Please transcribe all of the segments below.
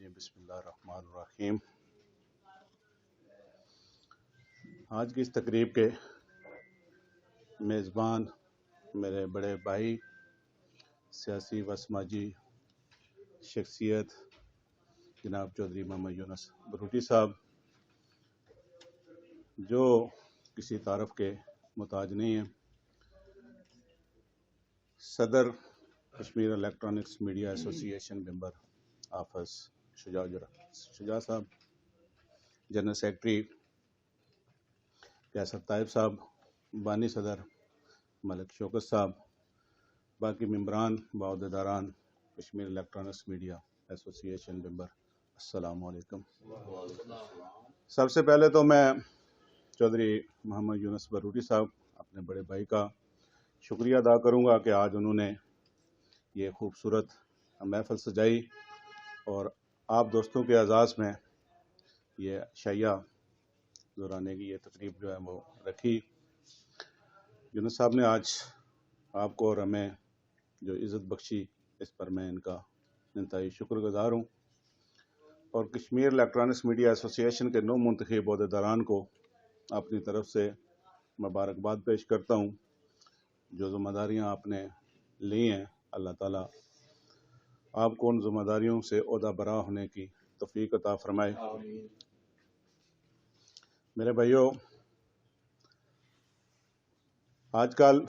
الرجیم بسم اللہ الرحمن الرحیم۔ آج کی اس تقریب کے میزبان میرے بڑے بھائی، سیاسی و سماجی شخصیت جناب چودھری محمد یونس بروٹی صاحب، جو کسی تعارف کے محتاج نہیں ہیں، صدر کشمیر الیکٹرانکس میڈیا ایسوسی ایشن ممبر آفس شجاع صاحب، جنرل سیکرٹری کیسر طائب صاحب، بانی صدر ملک شوکت صاحب، باقی ممبران و عہدیداران کشمیر الیکٹرانکس میڈیا ایسوسی ایشن ممبر، السلام علیکم۔ سب سے پہلے تو میں چودھری محمد یونس بروٹی صاحب اپنے بڑے بھائی کا شکریہ ادا کروں گا کہ آج انہوں نے یہ خوبصورت محفل سجائی اور آپ دوستوں کے اعزاز میں یہ شائع دہرانے کی یہ تقریب جو ہے وہ رکھی۔ یونس صاحب نے آج آپ کو اور ہمیں جو عزت بخشی، اس پر میں ان کا انتہائی شکر گزار ہوں، اور کشمیر الیکٹرانکس میڈیا ایسوسی ایشن کے نو منتخب عہدیداران کو اپنی طرف سے مبارکباد پیش کرتا ہوں۔ جو ذمہ داریاں آپ نے لی ہیں، اللہ تعالیٰ آپ کو ان ذمہ داریوں سے عہدہ برا ہونے کی توفیق عطا فرمائے۔ میرے بھائیوں، آج کل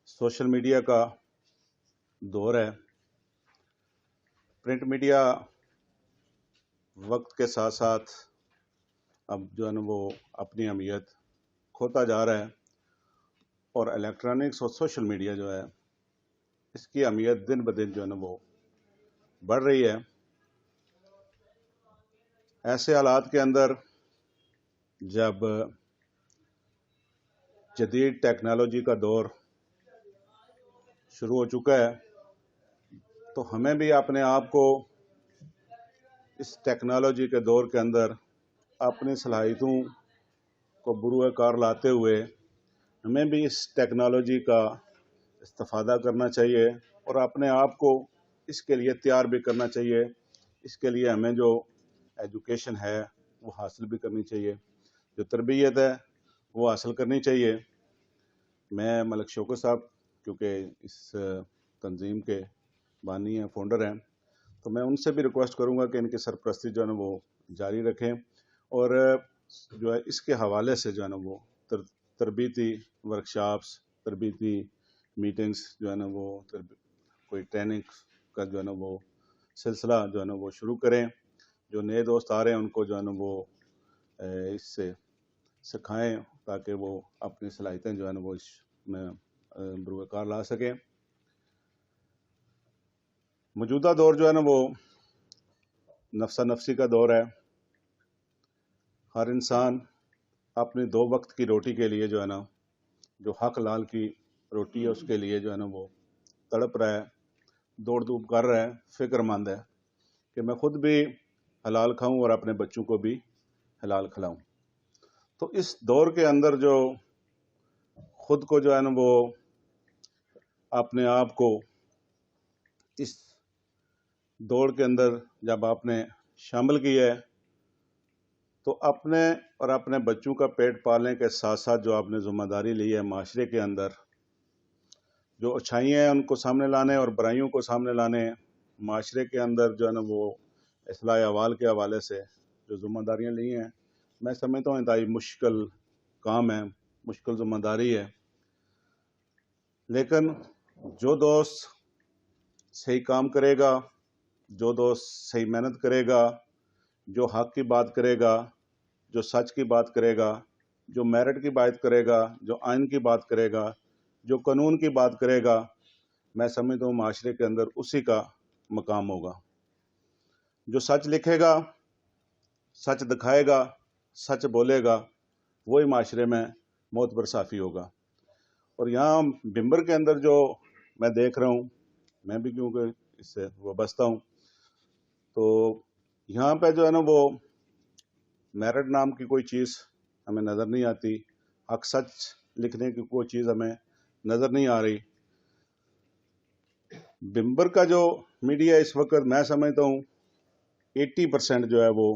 سوشل میڈیا کا دور ہے۔ پرنٹ میڈیا وقت کے ساتھ ساتھ اب جو ہے نا وہ اپنی اہمیت کھوتا جا رہا ہے، اور الیکٹرانکس اور سوشل میڈیا جو ہے اس کی اہمیت دن بدن جو ہے نا وہ بڑھ رہی ہے۔ ایسے حالات کے اندر جب جدید ٹیکنالوجی کا دور شروع ہو چکا ہے، تو ہمیں بھی اپنے آپ کو اس ٹیکنالوجی کے دور کے اندر اپنی صلاحیتوں کو بروئے کار لاتے ہوئے ہمیں بھی اس ٹیکنالوجی کا استفادہ کرنا چاہیے، اور اپنے آپ کو اس کے لیے تیار بھی کرنا چاہیے۔ اس کے لیے ہمیں جو ایجوکیشن ہے وہ حاصل بھی کرنی چاہیے، جو تربیت ہے وہ حاصل کرنی چاہیے۔ میں ملک شوکت صاحب کیونکہ اس تنظیم کے بانی ہیں، فاؤنڈر ہیں، تو میں ان سے بھی ریکویسٹ کروں گا کہ ان کی سرپرستی جو ہے نا وہ جاری رکھیں، اور جو ہے اس کے حوالے سے جو ہے نا وہ تربیتی ورکشاپس، تربیتی میٹنگز جو ہے نا وہ کوئی ٹریننگ کا جو ہے نا وہ سلسلہ جو ہے نا وہ شروع کریں۔ جو نئے دوست آ رہے ہیں ان کو جو ہے نا وہ اس سے سکھائیں تاکہ وہ اپنی صلاحیتیں جو ہے نا وہ اس میں بروئے کار لا سکیں۔ موجودہ دور جو ہے نا وہ نفسا نفسی کا دور ہے۔ ہر انسان اپنی دو وقت کی روٹی کے لیے جو ہے نا، جو حق لال کی روٹی ہے اس کے لیے جو ہے نا وہ تڑپ رہا ہے، دوڑ دھوپ کر رہا ہے، فکر مند ہے کہ میں خود بھی حلال کھاؤں اور اپنے بچوں کو بھی حلال کھلاؤں۔ تو اس دور کے اندر جو خود کو جو ہے نا وہ اپنے آپ کو اس دوڑ کے اندر جب آپ نے شامل کیا ہے، تو اپنے اور اپنے بچوں کا پیٹ پالنے کے ساتھ ساتھ جو آپ نے ذمہ داری لی ہے معاشرے کے اندر، جو اچھائیاں ہیں ان کو سامنے لانے اور برائیوں کو سامنے لانے، معاشرے کے اندر جو ہے نا وہ اصلاح احوال کے حوالے سے جو ذمہ داریاں لی ہیں، میں سمجھتا ہوں انتہائی مشکل کام ہے، مشکل ذمہ داری ہے۔ لیکن جو دوست صحیح کام کرے گا، جو دوست صحیح محنت کرے گا، جو حق کی بات کرے گا، جو سچ کی بات کرے گا، جو میرٹ کی بات کرے گا، جو آئین کی بات کرے گا، جو قانون کی بات کرے گا، میں سمجھتا ہوں معاشرے کے اندر اسی کا مقام ہوگا۔ جو سچ لکھے گا، سچ دکھائے گا، سچ بولے گا، وہی معاشرے میں معتبر صافی ہوگا۔ اور یہاں بمبر کے اندر جو میں دیکھ رہا ہوں، میں بھی کیونکہ اس سے وابستہ ہوں، تو یہاں پہ جو ہے نا وہ میرٹ نام کی کوئی چیز ہمیں نظر نہیں آتی، حق سچ لکھنے کی کوئی چیز ہمیں نظر نہیں آ رہی۔ بمبر کا جو میڈیا اس وقت میں سمجھتا ہوں 80% جو ہے وہ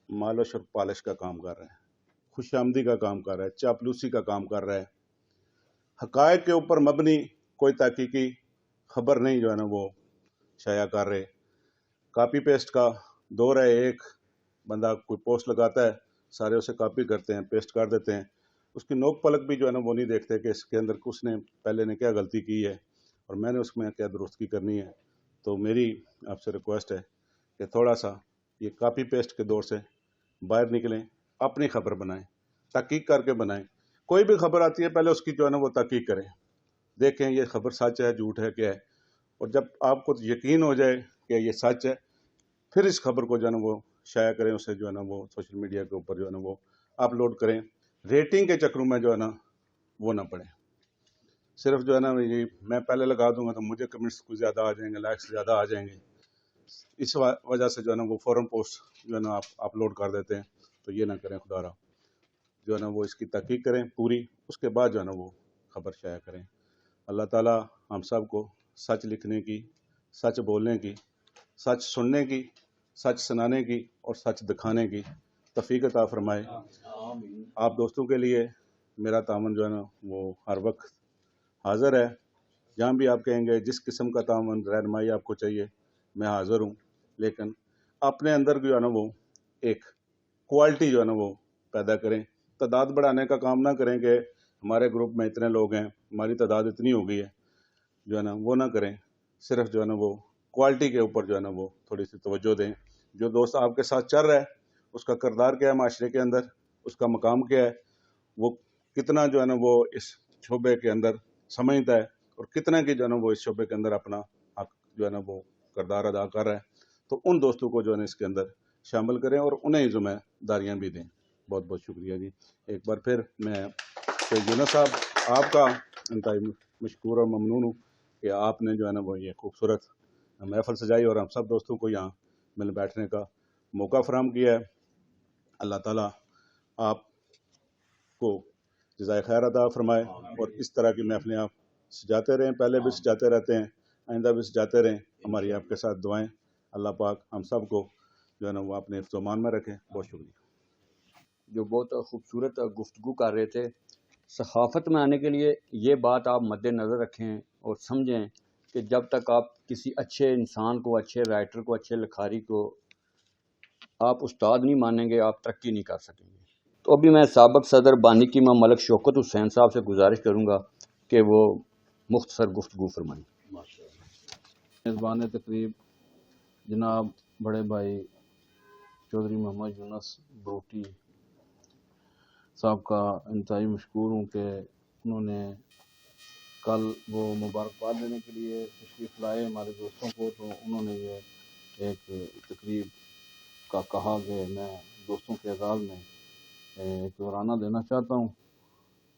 مالش اور پالش کا کام کر رہا ہے، خوش آمدی کا کام کر رہا ہے، چاپلوسی کا کام کر رہا ہے، حقائق کے اوپر مبنی کوئی تحقیقی خبر نہیں جو ہے نا وہ شائع کر رہے، کاپی پیسٹ کا دور ہے، ایک بندہ کوئی پوسٹ لگاتا ہے، سارے اسے کاپی کرتے ہیں، پیسٹ کر دیتے ہیں، اس کی نوک پلک بھی جو ہے نا وہ نہیں دیکھتے کہ اس کے اندر اس نے پہلے نے کیا غلطی کی ہے اور میں نے اس میں کیا درستگی کرنی ہے۔ تو میری آپ سے ریکویسٹ ہے کہ تھوڑا سا یہ کاپی پیسٹ کے دور سے باہر نکلیں، اپنی خبر بنائیں، تحقیق کر کے بنائیں، کوئی بھی خبر آتی ہے پہلے اس کی جو ہے نا وہ تحقیق کریں، دیکھیں یہ خبر سچ ہے جھوٹ ہے کیا ہے، اور جب آپ کو یقین ہو جائے کہ یہ سچ ہے پھر اس خبر کو جو ہے نا وہ شائع کریں، اسے جو ہے نا وہ سوشل میڈیا کے اوپر جو ہے نا وہ اپلوڈ کریں، ریٹنگ کے چکروں میں جو ہے نا وہ نہ پڑیں، صرف جو ہے نا یہ میں پہلے لگا دوں گا تو مجھے کمنٹس کچھ زیادہ آ جائیں گے، لائکس زیادہ آ جائیں گے، اس وجہ سے جو ہے نا وہ فوراً پوسٹ جو ہے نا آپ اپلوڈ کر دیتے ہیں، تو یہ نہ کریں خدا را، جو ہے نا وہ اس کی تحقیق کریں پوری، اس کے بعد جو ہے نا وہ خبر شائع کریں۔ اللہ تعالیٰ ہم سب کو سچ لکھنے کی، سچ بولنے کی، سچ سننے کی، سچ سنانے کی اور سچ دکھانے کی توفیق عطا فرمائے۔ آپ دوستوں کے لیے میرا تعاون جو ہے نا وہ ہر وقت حاضر ہے، جہاں بھی آپ کہیں گے جس قسم کا تعاون رہنمائی آپ کو چاہیے میں حاضر ہوں، لیکن اپنے اندر جو ہے نا وہ ایک کوالٹی جو ہے نا وہ پیدا کریں، تعداد بڑھانے کا کام نہ کریں کہ ہمارے گروپ میں اتنے لوگ ہیں، ہماری تعداد اتنی ہو گئی ہے، جو ہے نا وہ نہ کریں، صرف جو ہے نا وہ کوالٹی کے اوپر جو ہے نا وہ تھوڑی سی توجہ دیں، جو دوست آپ کے ساتھ چل رہا ہے اس کا کردار کیا ہے معاشرے کے اندر، اس کا مقام کیا ہے، وہ کتنا جو ہے نا وہ اس شعبے کے اندر سمجھتا ہے اور کتنا کی جو ہے نا وہ اس شعبے کے اندر اپنا حق جو ہے نا وہ کردار ادا کر رہا ہے، تو ان دوستوں کو جو ہے نا اس کے اندر شامل کریں اور انہیں ذمہ داریاں بھی دیں۔ بہت بہت شکریہ جی، ایک بار پھر میں یونس صاحب آپ کا انتہائی مشکور اور ممنون ہوں کہ آپ نے جو ہے نا وہ یہ خوبصورت محفل سجائی اور ہم سب دوستوں کو یہاں مل بیٹھنے کا موقع فراہم کیا ہے۔ اللہ تعالیٰ آپ کو جزائے خیر عطا فرمائے اور اس طرح کی محفلیں آپ سجاتے رہیں، پہلے بھی سجاتے رہتے ہیں، آئندہ بھی سجاتے رہیں، ہماری آپ کے ساتھ دعائیں، اللہ پاک ہم سب کو جو ہے نا وہ اپنے حفظ و امان میں رکھیں۔ بہت شکریہ۔ جو بہت خوبصورت گفتگو کر رہے تھے، صحافت میں آنے کے لیے یہ بات آپ مد نظر رکھیں اور سمجھیں کہ جب تک آپ کسی اچھے انسان کو، اچھے رائٹر کو، اچھے لکھاری کو آپ استاد نہیں مانیں گے، آپ ترقی نہیں کر سکیں گے۔ تو ابھی میں سابق صدر بانی کی امام ملک شوکت حسین صاحب سے گزارش کروں گا کہ وہ مختصر گفتگو فرمائیں۔ میزبان تقریب جناب بڑے بھائی چودھری محمد یونس بروٹی صاحب کا انتہائی مشکور ہوں کہ انہوں نے کل وہ مبارکباد دینے کے لیے تشریف لائے ہمارے دوستوں کو، تو انہوں نے یہ ایک تقریب کا کہا کہ میں دوستوں کے اعزاز میں ایک دورانہ دینا چاہتا ہوں،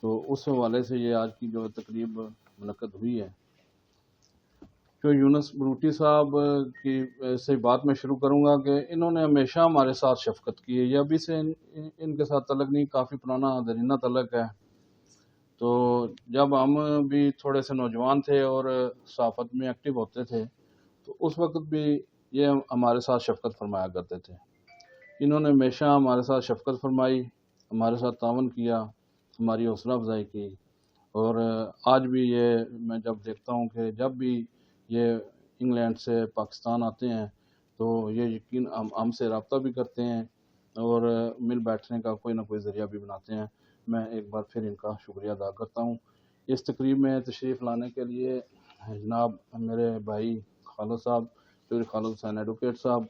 تو اس حوالے سے یہ آج کی جو تقریب منعقد ہوئی ہے۔ جو یونس بروٹی صاحب کی سے بات میں شروع کروں گا کہ انہوں نے ہمیشہ ہمارے ساتھ شفقت کی ہے، یہ ابھی سے ان کے ساتھ تعلق نہیں، کافی پرانا درینہ تعلق ہے۔ تو جب ہم بھی تھوڑے سے نوجوان تھے اور صحافت میں ایکٹیو ہوتے تھے تو اس وقت بھی یہ ہمارے ساتھ شفقت فرمایا کرتے تھے۔ انہوں نے ہمیشہ ہمارے ساتھ شفقت فرمائی، ہمارے ساتھ تعاون کیا، ہماری حوصلہ افزائی کی، اور آج بھی یہ میں جب دیکھتا ہوں کہ جب بھی یہ انگلینڈ سے پاکستان آتے ہیں تو یہ یقین ہم سے رابطہ بھی کرتے ہیں اور مل بیٹھنے کا کوئی نہ کوئی ذریعہ بھی بناتے ہیں۔ میں ایک بار پھر ان کا شکریہ ادا کرتا ہوں۔ اس تقریب میں تشریف لانے کے لیے جناب میرے بھائی خالد صاحب، چودھری خالد حسین ایڈوکیٹ صاحب،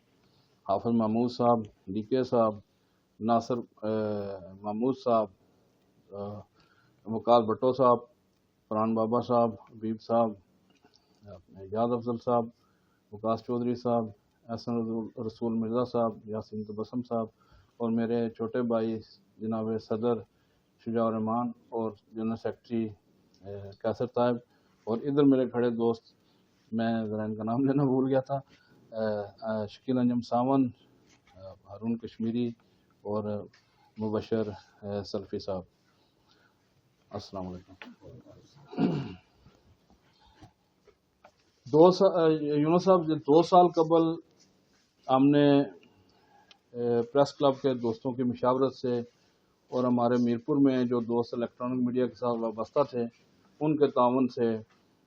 حافظ محمود صاحب، ڈی کے صاحب، ناصر محمود صاحب، وقاص بھٹو صاحب، فرحان بابا صاحب، حبیب صاحب، اعجاز افضل صاحب، وقاص چودھری صاحب، احسن رسول مرزا صاحب، یاسین تبسم صاحب، اور میرے چھوٹے بھائی جناب صدر شجاع الرحمان اور جنرل سیکرٹری کیسر صاحب، اور ادھر میرے کھڑے دوست، میں ذرا ان کا نام لینا بھول گیا تھا، شکیل انجم ساون، ہارون کشمیری اور مبشر سلفی صاحب۔ السلام علیکم۔ یونس صاحب 2 سال قبل ہم نے پریس کلب کے دوستوں کی مشاورت سے اور ہمارے میرپور میں جو دوست الیکٹرانک میڈیا کے ساتھ وابستہ تھے ان کے تعاون سے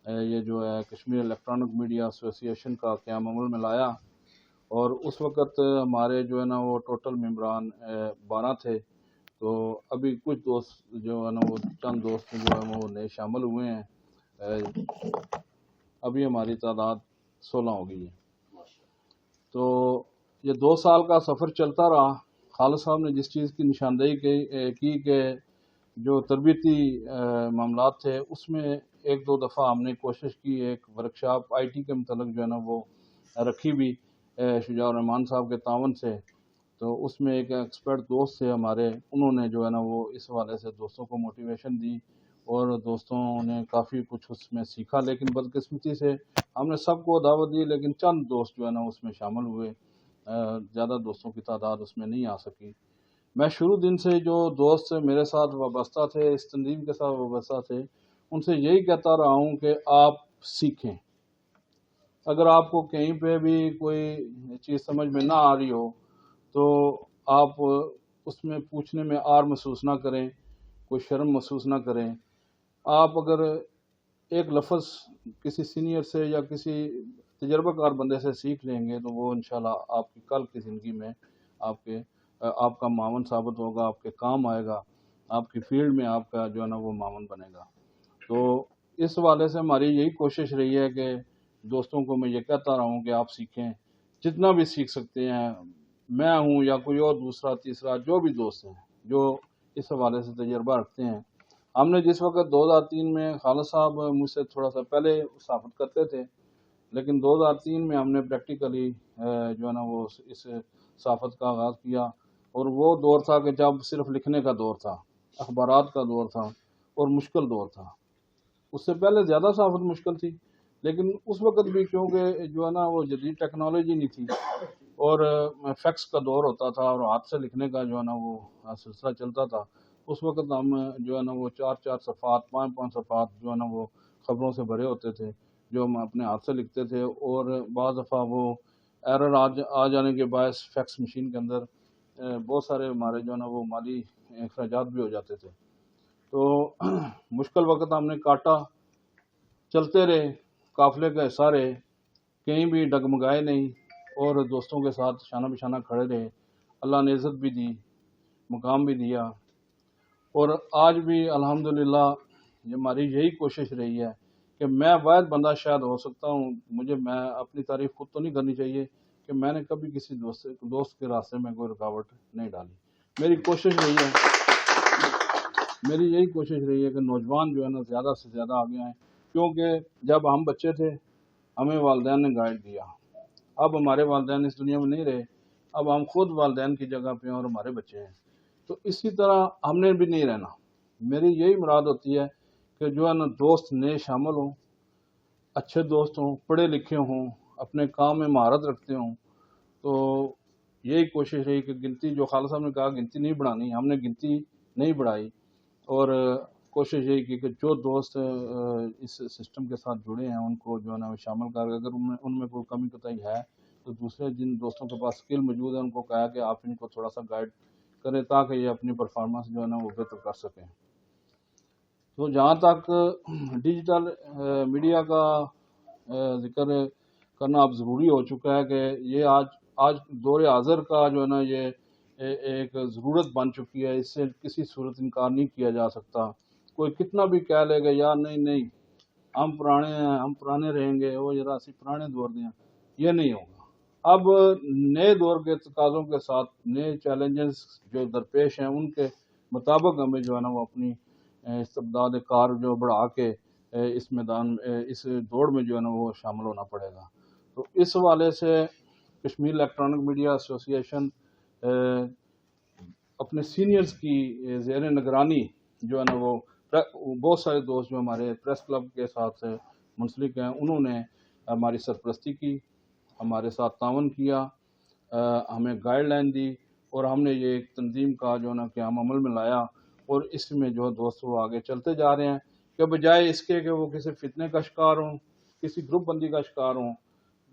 یہ جو ہے کشمیر الیکٹرانک میڈیا ایسوسی ایشن کا قیام عمل میں لایا، اور اس وقت ہمارے جو ہے نا وہ ٹوٹل ممبران 12 تھے، تو ابھی کچھ دوست جو ہے نا وہ چند دوست جو ہے وہ نئے شامل ہوئے ہیں، ابھی ہماری تعداد 16 ہو گئی ہے۔ تو یہ 2 سال کا سفر چلتا رہا۔ خالد صاحب نے جس چیز کی نشاندہی کی کہ جو تربیتی معاملات تھے اس میں 1-2 دفعہ ہم نے کوشش کی، ایک ورکشاپ آئی ٹی کے متعلق جو ہے نا وہ رکھی بھی شجاع الرحمان صاحب کے تعاون سے، تو اس میں ایک ایکسپرٹ دوست تھے ہمارے، انہوں نے جو ہے نا وہ اس حوالے سے دوستوں کو موٹیویشن دی اور دوستوں نے کافی کچھ اس میں سیکھا، لیکن بدقسمتی سے ہم نے سب کو دعوت دی لیکن چند دوست جو ہے نا اس میں شامل ہوئے، زیادہ دوستوں کی تعداد اس میں نہیں آ سکی۔ میں شروع دن سے جو دوست میرے ساتھ وابستہ تھے، اس تنظیم کے ساتھ وابستہ تھے، ان سے یہی کہتا رہا ہوں کہ آپ سیکھیں۔ اگر آپ کو کہیں پہ بھی کوئی چیز سمجھ میں نہ آ رہی ہو تو آپ اس میں پوچھنے میں آر محسوس نہ کریں، کوئی شرم محسوس نہ کریں۔ آپ اگر ایک لفظ کسی سینئر سے یا کسی تجربہ کار بندے سے سیکھ لیں گے تو وہ انشاءاللہ آپ کی کل کی زندگی میں آپ کا معاون ثابت ہوگا، آپ کے کام آئے گا، آپ کی فیلڈ میں آپ کا جو ہے نا وہ معاون بنے گا۔ تو اس حوالے سے ہماری یہی کوشش رہی ہے کہ دوستوں کو میں یہ کہتا رہا ہوں کہ آپ سیکھیں، جتنا بھی سیکھ سکتے ہیں۔ میں ہوں یا کوئی اور دوسرا تیسرا جو بھی دوست ہیں جو اس حوالے سے تجربہ رکھتے ہیں۔ ہم نے جس وقت 2003 میں خالد صاحب مجھ سے تھوڑا سا پہلے صحافت کرتے تھے، لیکن 2003 میں ہم نے پریکٹیکلی جو ہے نا وہ اس صحافت کا آغاز کیا، اور وہ دور تھا کہ جب صرف لکھنے کا دور تھا، اخبارات کا دور تھا اور مشکل دور تھا۔ اس سے پہلے زیادہ صحافت مشکل تھی، لیکن اس وقت بھی کیونکہ جو ہے نا وہ جدید ٹیکنالوجی نہیں تھی اور فیکس کا دور ہوتا تھا اور ہاتھ سے لکھنے کا جو ہے نا وہ سلسلہ چلتا تھا، اس وقت ہم جو ہے نا وہ 4 صفحات 5 صفحات جو ہے نا وہ خبروں سے بھرے ہوتے تھے جو ہم اپنے ہاتھ سے لکھتے تھے، اور بعض دفعہ وہ ایرر آ جانے کے باعث فیکس مشین کے اندر بہت سارے ہمارے جو ہے نا وہ مالی اخراجات بھی ہو جاتے تھے۔ تو مشکل وقت ہم نے کاٹا، چلتے رہے، قافلے کا حصہ رہے، کہیں بھی ڈگمگائے نہیں اور دوستوں کے ساتھ شانہ بشانہ کھڑے رہے۔ اللہ نے عزت بھی دی، مقام بھی دیا، اور آج بھی الحمدللہ یہ ہماری یہی کوشش رہی ہے کہ میں واحد بندہ شاید ہو سکتا ہوں، میں اپنی تعریف خود تو نہیں کرنی چاہیے کہ میں نے کبھی کسی دوست کے راستے میں کوئی رکاوٹ نہیں ڈالی۔ میری یہی کوشش رہی ہے کہ نوجوان جو ہے نا زیادہ سے زیادہ آگے آئیں، کیونکہ جب ہم بچے تھے ہمیں والدین نے گائیڈ دیا، اب ہمارے والدین اس دنیا میں نہیں رہے، اب ہم خود والدین کی جگہ پہ ہیں اور ہمارے بچے ہیں، تو اسی طرح ہم نے بھی نہیں رہنا۔ میری یہی مراد ہوتی ہے کہ جو ہے نا دوست نئے شامل ہوں، اچھے دوست ہوں، پڑھے لکھے ہوں، اپنے کام میں مہارت رکھتے ہوں۔ تو یہی کوشش رہی کہ گنتی، جو خالد صاحب نے کہا گنتی نہیں بڑھانی، ہم نے گنتی نہیں بڑھائی، اور کوشش یہی کی کہ جو دوست اس سسٹم کے ساتھ جڑے ہیں ان کو جو ہے نا شامل کر کے اگر ان میں کوئی کمی کوتاہی ہے تو دوسرے جن دوستوں کے پاس اسکل موجود ہے ان کو کہا کہ آپ ان کو تھوڑا سا گائیڈ کریں تاکہ یہ اپنی پرفارمنس جو ہے نا وہ بہتر کر سکیں۔ تو جہاں تک ڈیجیٹل میڈیا کا ذکر کرنا اب ضروری ہو چکا ہے کہ یہ آج دور حاضر کا جو ہے نا یہ ایک ضرورت بن چکی ہے، اس سے کسی صورت انکار نہیں کیا جا سکتا۔ کوئی کتنا بھی کہہ لے گا یا نہیں ہم پرانے ہیں، ہم پرانے رہیں گے، وہ ذرا سی پرانے دور دیں، یہ نہیں ہوگا۔ اب نئے دور کے تقاضوں کے ساتھ نئے چیلنجز جو درپیش ہیں ان کے مطابق ہمیں جو ہے نا وہ اپنی استبداد کار جو بڑھا کے اس میدان اس دوڑ میں جو ہے نا وہ شامل ہونا پڑے گا۔ تو اس حوالے سے کشمیر الیکٹرانک میڈیا ایسوسی ایشن اپنے سینئرز کی زیر نگرانی جو ہے نا وہ بہت سارے دوست جو ہمارے پریس کلب کے ساتھ منسلک ہیں انہوں نے ہماری سرپرستی کی، ہمارے ساتھ تعاون کیا، ہمیں گائیڈ لائن دی، اور ہم نے یہ ایک تنظیم کا جو ہے نا قیام عمل میں لایا، اور اس میں جو دوست وہ آگے چلتے جا رہے ہیں کہ بجائے اس کے کہ وہ کسی فتنے کا شکار ہوں، کسی گروپ بندی کا شکار ہوں،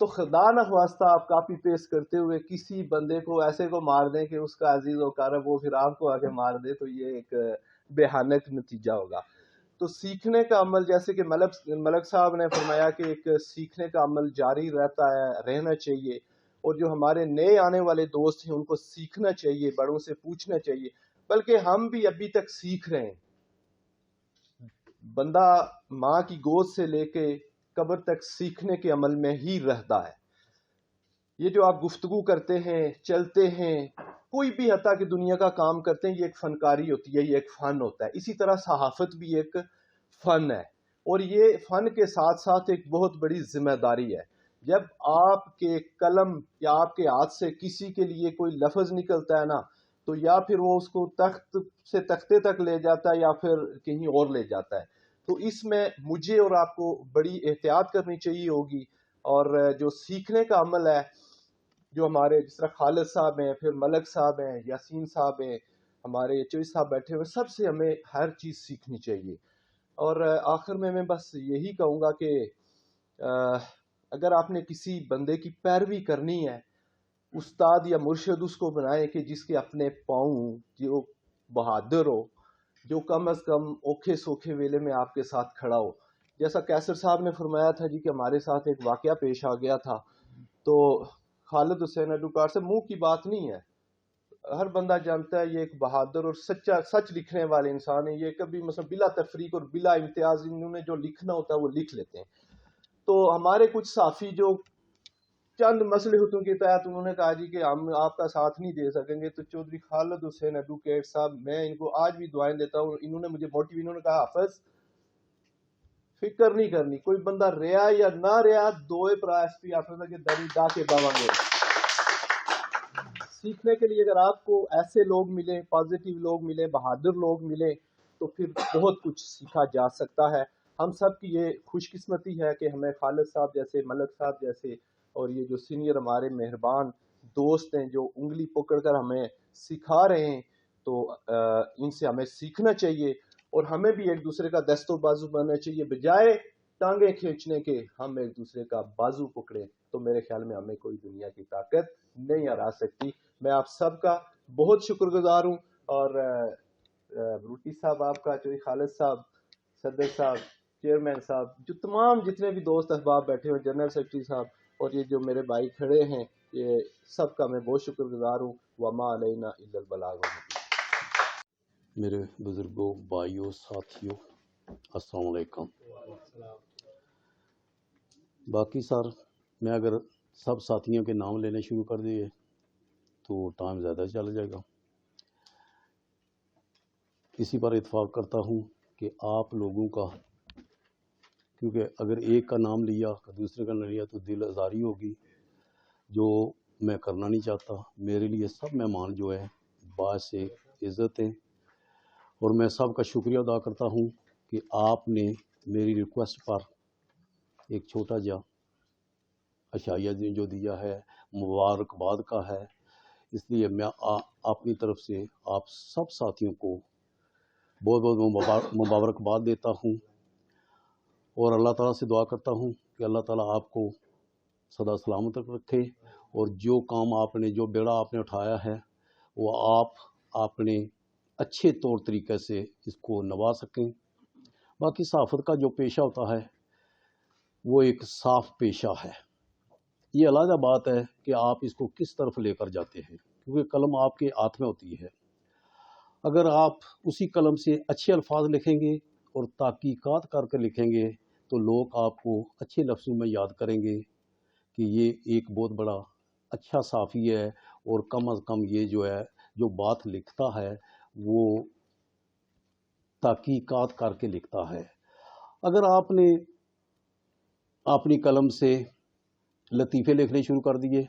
تو خدا نخواستہ آپ کاپی پیسٹ کرتے ہوئے کسی بندے کو ایسے کو مار دیں کہ اس کا عزیز و اقارب وہ پھر آپ کو آگے مار دے، تو یہ ایک بےحانک نتیجہ ہوگا۔ تو سیکھنے کا عمل، جیسے کہ ملک صاحب نے فرمایا کہ ایک سیکھنے کا عمل جاری رہنا چاہیے، اور جو ہمارے نئے آنے والے دوست ہیں ان کو سیکھنا چاہیے، بڑوں سے پوچھنا چاہیے، بلکہ ہم بھی ابھی تک سیکھ رہے ہیں۔ بندہ ماں کی گود سے لے کے قبر تک سیکھنے کے عمل میں ہی رہتا ہے۔ یہ جو آپ گفتگو کرتے ہیں، چلتے ہیں، کوئی بھی حتیٰ کہ دنیا کا کام کرتے ہیں، یہ ایک فنکاری ہوتی ہے، یہ ایک فن ہوتا ہے۔ اسی طرح صحافت بھی ایک فن ہے، اور یہ فن کے ساتھ ساتھ ایک بہت بڑی ذمہ داری ہے۔ جب آپ کے قلم یا آپ کے ہاتھ سے کسی کے لیے کوئی لفظ نکلتا ہے نا، تو یا پھر وہ اس کو تخت سے تختے تک لے جاتا ہے یا پھر کہیں اور لے جاتا ہے۔ تو اس میں مجھے اور آپ کو بڑی احتیاط کرنی چاہیے ہوگی، اور جو سیکھنے کا عمل ہے، جو ہمارے جس طرح خالد صاحب ہیں، پھر ملک صاحب ہیں، یاسین صاحب ہیں، ہمارے چوئی صاحب بیٹھے ہوئے، سب سے ہمیں ہر چیز سیکھنی چاہیے۔ اور آخر میں بس یہی کہوں گا کہ اگر آپ نے کسی بندے کی پیروی کرنی ہے، استاد یا مرشد اس کو بنائے کہ جس کے اپنے پاؤں، جو بہادر ہو، جو کم از کم اوکھے سوکھے ویلے میں آپ کے ساتھ کھڑا ہو۔ جیسا کیسر صاحب نے فرمایا تھا جی کہ ہمارے ساتھ ایک واقعہ پیش آ گیا تھا، تو خالد حسین اڈوکار سے منہ کی بات نہیں ہے، ہر بندہ جانتا ہے یہ ایک بہادر اور سچ لکھنے والے انسان ہیں۔ یہ کبھی مثلا بلا تفریق اور بلا امتیاز انہوں نے جو لکھنا ہوتا ہے وہ لکھ لیتے ہیں۔ تو ہمارے کچھ صحافی جو چند مصلحتوں کے تحت انہوں نے کہا جی کہ ہم آپ کا ساتھ نہیں دے سکیں گے، تو چودھری خالد حسین ایڈوکیٹ صاحب، میں ان کو آج بھی دعائیں دیتا ہوں، انہوں نے مجھے انہوں نے کہا حافظ فکر نہیں کرنی، کوئی بندہ ریا یا نہ ریا، دوئے پرا ایس پی حافظ کے دری دا کے باواں گے۔ سیکھنے کے لیے اگر آپ کو ایسے لوگ ملیں، پازیٹیو لوگ ملیں، بہادر لوگ ملیں، تو پھر بہت کچھ سیکھا جا سکتا ہے۔ ہم سب کی یہ خوش قسمتی ہے کہ ہمیں خالد صاحب جیسے، ملک صاحب جیسے، اور یہ جو سینئر ہمارے مہربان دوست ہیں جو انگلی پکڑ کر ہمیں سکھا رہے ہیں، تو ان سے ہمیں سیکھنا چاہیے، اور ہمیں بھی ایک دوسرے کا دست و بازو بننا چاہیے، بجائے ٹانگیں کھینچنے کے ہم ایک دوسرے کا بازو پکڑیں، تو میرے خیال میں ہمیں کوئی دنیا کی طاقت نہیں ہرا سکتی۔ میں آپ سب کا بہت شکر گزار ہوں، اور بروٹی صاحب آپ کا، چوئی خالد صاحب، صدر صاحب، چیئرمین صاحب، جو تمام جتنے بھی دوست احباب بیٹھے ہوئے، جنرل سیکرٹری صاحب، اور یہ جو میرے بھائی کھڑے ہیں، یہ سب کا میں بہت شکر گزار ہوں۔ وما علینا الا البلاغ۔ میرے بزرگوں، بھائیوں، ساتھیوں، السلام علیکم۔ باقی سر میں اگر سب ساتھیوں کے نام لینے شروع کر دیے تو ٹائم زیادہ چل جائے گا۔ اسی پر اتفاق کرتا ہوں کہ آپ لوگوں کا، کیونکہ اگر ایک کا نام لیا دوسرے کا نہ لیا تو دل آزاری ہوگی، جو میں کرنا نہیں چاہتا۔ میرے لیے سب مہمان جو ہے باعث عزت ہیں، اور میں سب کا شکریہ ادا کرتا ہوں کہ آپ نے میری ریکویسٹ پر ایک چھوٹا جا عشائیہ جو دیا ہے، مبارکباد کا ہے۔ اس لیے میں اپنی طرف سے آپ سب ساتھیوں کو بہت بہت مبارکباد دیتا ہوں، اور اللہ تعالیٰ سے دعا کرتا ہوں کہ اللہ تعالیٰ آپ کو سدا سلامت رکھے، اور جو کام آپ نے، جو بیڑا آپ نے اٹھایا ہے، وہ آپ نے اچھے طور طریقے سے اس کو نبھا سکیں۔ باقی صحافت کا جو پیشہ ہوتا ہے وہ ایک صاف پیشہ ہے۔ یہ علیحدہ بات ہے کہ آپ اس کو کس طرف لے کر جاتے ہیں، کیونکہ قلم آپ کے ہاتھ میں ہوتی ہے۔ اگر آپ اسی قلم سے اچھے الفاظ لکھیں گے اور تحقیقات کر کے لکھیں گے تو لوگ آپ کو اچھے لفظوں میں یاد کریں گے کہ یہ ایک بہت بڑا اچھا صحافی ہے، اور کم از کم یہ جو ہے، جو بات لکھتا ہے وہ تحقیقات کر کے لکھتا ہے۔ اگر آپ نے اپنی قلم سے لطیفے لکھنے شروع کر دیے،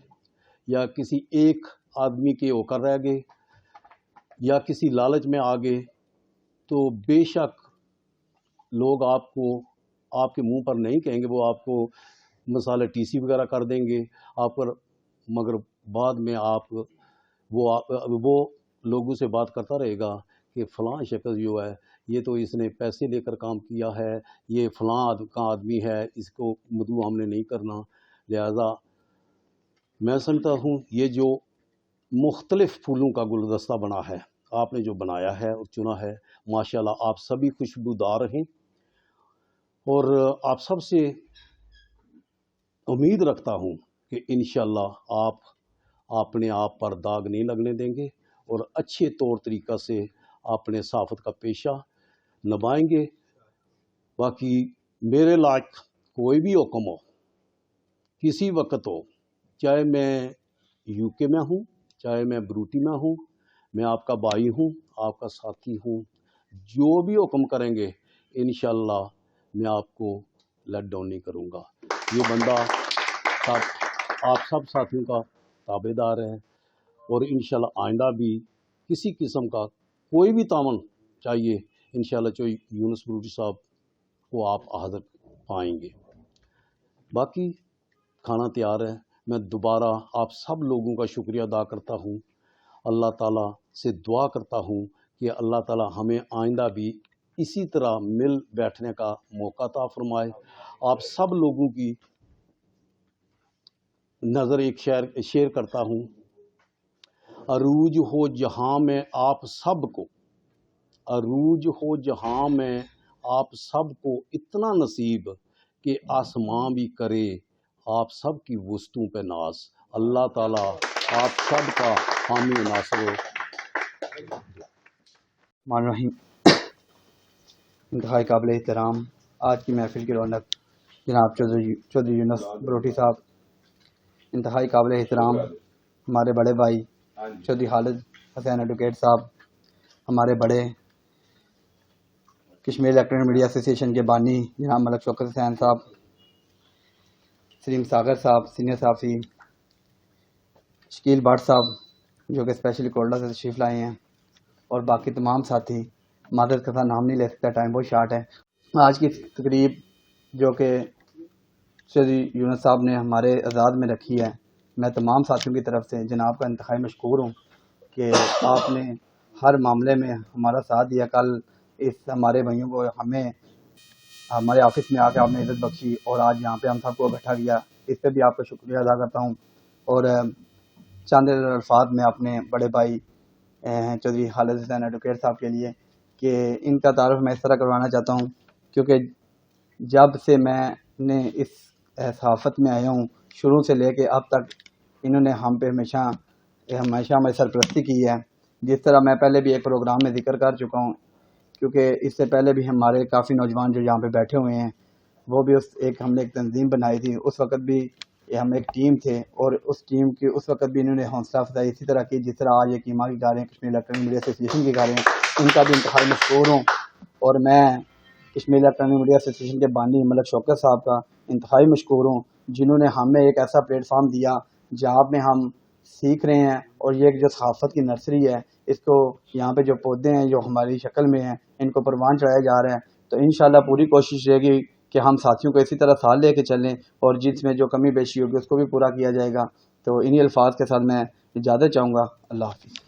یا کسی ایک آدمی کے ہو کر رہ گئے، یا کسی لالچ میں آ گئے، تو بے شک لوگ آپ کو، آپ کے منہ پر نہیں کہیں گے، وہ آپ کو مسالہ ٹی سی وغیرہ کر دیں گے آپ پر، مگر بعد میں آپ وہ لوگوں سے بات کرتا رہے گا کہ فلاں شخص جو ہے یہ تو اس نے پیسے لے کر کام کیا ہے، یہ فلاں کا آدمی ہے، اس کو مدعو ہم نے نہیں کرنا۔ لہذا میں سمجھتا ہوں یہ جو مختلف پھولوں کا گلدستہ بنا ہے، آپ نے جو بنایا ہے اور چنا ہے، ماشاءاللہ آپ سبھی خوشبودار رہیں، اور آپ سب سے امید رکھتا ہوں کہ انشاءاللہ آپ اپنے آپ پر داغ نہیں لگنے دیں گے اور اچھے طور طریقہ سے اپنے صحافت کا پیشہ نبھائیں گے۔ باقی میرے لائق کوئی بھی حکم ہو، کسی وقت ہو، چاہے میں یو کے میں ہوں، چاہے میں بروٹی میں ہوں، میں آپ کا بھائی ہوں، آپ کا ساتھی ہوں، جو بھی حکم کریں گے انشاءاللہ میں آپ کو لیٹ ڈاؤن نہیں کروں گا۔ یہ بندہ آپ سب ساتھیوں کا تابع دار ہے، اور انشاءاللہ آئندہ بھی کسی قسم کا کوئی بھی تعاون چاہیے انشاءاللہ جو یونس بروٹی صاحب کو آپ حاضر پائیں گے۔ باقی کھانا تیار ہے۔ میں دوبارہ آپ سب لوگوں کا شکریہ ادا کرتا ہوں، اللہ تعالیٰ سے دعا کرتا ہوں کہ اللہ تعالیٰ ہمیں آئندہ بھی اسی طرح مل بیٹھنے کا موقع عطا فرمائے۔ آپ سب لوگوں کی نظر ایک شیئر کرتا ہوں، عروج ہو جہاں میں آپ سب کو، عروج ہو جہاں میں آپ سب کو اتنا نصیب کہ آسماں بھی کرے آپ سب کی وسطوں پہ ناز۔ اللہ تعالیٰ آپ سب کا حامی و ناصر ہو۔ الرحمن الرحیم۔ انتہائی قابل احترام آج کی محفل کی رونق جناب چودھری یونس بروٹی صاحب، انتہائی قابل احترام ہمارے بڑے بھائی چودھری خالد حسین ایڈوکیٹ صاحب، ہمارے بڑے کشمیر الیکٹرانک میڈیا ایسوسی ایشن کے بانی جناب ملک شوکت حسین صاحب، سلیم ساگر صاحب سینئر صحافی، شکیل بٹ صاحب جو کہ اسپیشلی کوئٹہ سے تشریف لائے ہیں، اور باقی تمام ساتھی، معذرت کے ساتھ نام نہیں لے سکتا، ٹائم بہت شارٹ ہے۔ آج کی تقریب جو کہ چودھری یونس صاحب نے ہمارے اعزاز میں رکھی ہے، میں تمام ساتھیوں کی طرف سے جناب کا انتہائی مشکور ہوں کہ آپ نے ہر معاملے میں ہمارا ساتھ دیا۔ کل اس ہمارے بھائیوں کو ہمارے آفس میں آ کے آپ نے عزت بخشی، اور آج یہاں پہ ہم سب کو بیٹھا گیا، اس پہ بھی آپ کا شکریہ ادا کرتا ہوں۔ اور چند الفاظ میں اپنے بڑے بھائی چودھری خالد حسین ایڈوکیٹ صاحب کے لیے کہ ان کا تعارف میں اس طرح کروانا چاہتا ہوں، کیونکہ جب سے میں نے اس صحافت میں آیا ہوں، شروع سے لے کے اب تک انہوں نے ہم پہ ہمیشہ ہماری سرپرستی کی ہے۔ جس طرح میں پہلے بھی ایک پروگرام میں ذکر کر چکا ہوں، کیونکہ اس سے پہلے بھی ہمارے کافی نوجوان جو یہاں پہ بیٹھے ہوئے ہیں، وہ بھی ہم نے ایک تنظیم بنائی تھی، اس وقت بھی ہم ایک ٹیم تھے، اور اس ٹیم کی اس وقت بھی انہوں نے حوصلہ افزائی اسی طرح کی جس طرح آج یہ کیما کی کر رہے ہیں، کشمیر الیکٹرانک میڈیا ایسوسی ایشن کی کر رہے ہیں، ان کا بھی انتہائی مشکور ہوں۔ اور میں کشمیر الیکٹرانک میڈیا ایسوسی ایشن کے بانی ملک شوکت صاحب کا انتہائی مشکور ہوں، جنہوں نے ہمیں ایک ایسا پلیٹ فارم دیا جہاں پہ ہم سیکھ رہے ہیں، اور یہ جو صحافت کی نرسری ہے، اس کو یہاں پہ جو پودے ہیں جو ہماری شکل میں ہیں، ان کو پروان چڑھایا جا رہا ہے۔ تو انشاءاللہ پوری کوشش رہے گی کہ ہم ساتھیوں کو اسی طرح ساتھ لے کے چلیں، اور جس میں جو کمی بیشی ہوگی اس کو بھی پورا کیا جائے گا۔ تو انہی الفاظ کے ساتھ میں اجازت چاہوں گا۔ اللہ حافظ۔